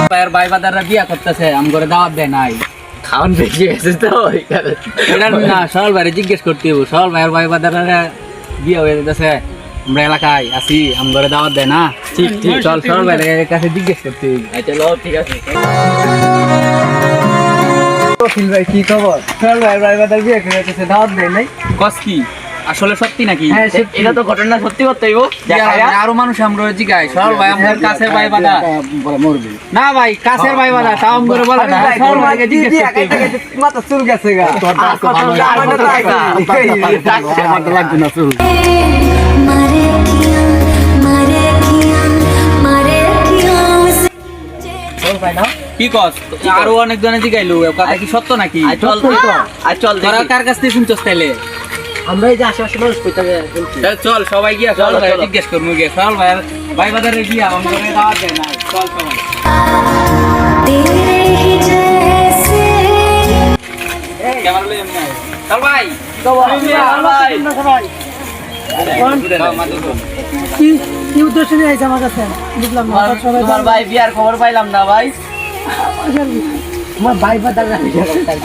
ভাইয়ের ভাই বাদাররা বিয়া করতেছে আম করে দাওয়াত দেয় নাই খাওয়ান বেশি গেছে তো এটা না সরল ভাইরে জিজ্ঞেস করতে হইব সরল ভাইয়ের ভাই বাদাররা বিয়া হয়ে যেতেছে আমরা এলাকায় আছি আম করে দাওয়াত দেয় না ঠিক ঠিক চল সরল ভাইয়ের কাছে জিজ্ঞেস করতে হইব চলো ঠিক আছে ভাই কি খবর সরল ভাইয়ের ভাই বাদার বিয়া করে যেতেছে দাওয়াত দেয় নাই কস কি আসলে সত্যি নাকি হ্যাঁ এটা তো ঘটনা সত্যি করতে হইব আরো মানুষ আমরা জিগাই সরল ভাই আমাদের কাছের ভাই বাদা না ভাই কাছের ভাই বাদা তাও আম করে বলে না সরল ভাইকে জিজ্ঞেস করতে হইব মাথা চুল গেছে গা লাগবে না চল কি কস আরো অনেক জনে জিগাইলো কথা কি সত্য নাকি চল চল তোরা কার কাছ থেকে শুনছস তাইলে আমরা এই যে আশেপাশে মানুষ কইতাবে চল সবাই গিয়া চল ভাই জিজ্ঞেস করবো গিয়ে চল ভাই ভাই বাজারে গিয়া আম করে দাওয়াত দেয় না চল সবাই ক্যামেরা লই এমনি আয়। চল ভাই কি কি উদ্দেশ্য নিয়ে আইছে আমার কাছে বুঝলাম না সবাই তোমার ভাই বিয়ার খবর পাইলাম না ভাই আমার ভাই বাদার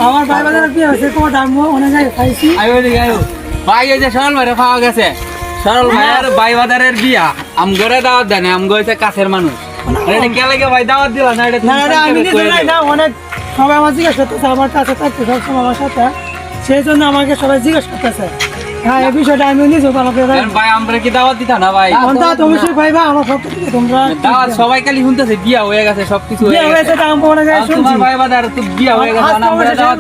আমার ভাই বাদার কি হয়েছে কোন আমি অনেক জায়গায় খাইছি আয় ওই দিকে আয় ভাই এই যে সরল ভাইরে পাওয়া গেছে সরল ভাইয়ের ভাই বাজারের বিয়া আম করে দাওয়াত দেয় না আম গইছে কাছের মানুষ এটা কে লাগে ভাই দাওয়াত দিলা না এটা না না আমি নিজে নাই না অনেক সবাই আমার জিজ্ঞেস করতেছে আমার কাছে থাকতে সবসময় আমার সাথে সেই জন্য আমাকে সবাই জিজ্ঞেস করতেছে হ্যাঁ এই বিষয়টা আমি নিজেও ভালো করে জানি। ভাই আমরা কি দাওয়াত দিতা না ভাই আমরা তো অবশ্যই পাইবা আমার পক্ষ থেকে তোমরা দাওয়াত সবাই খালি শুনতেছে বিয়া হয়ে গেছে সবকিছু বিয়ে হয়েছে তা আমি অনেক জায়গায় তোমার শুনছি ভাই বাজার তো বিয়া হয়ে গেছে আজকে না আমরা অবশ্যই দাওয়াত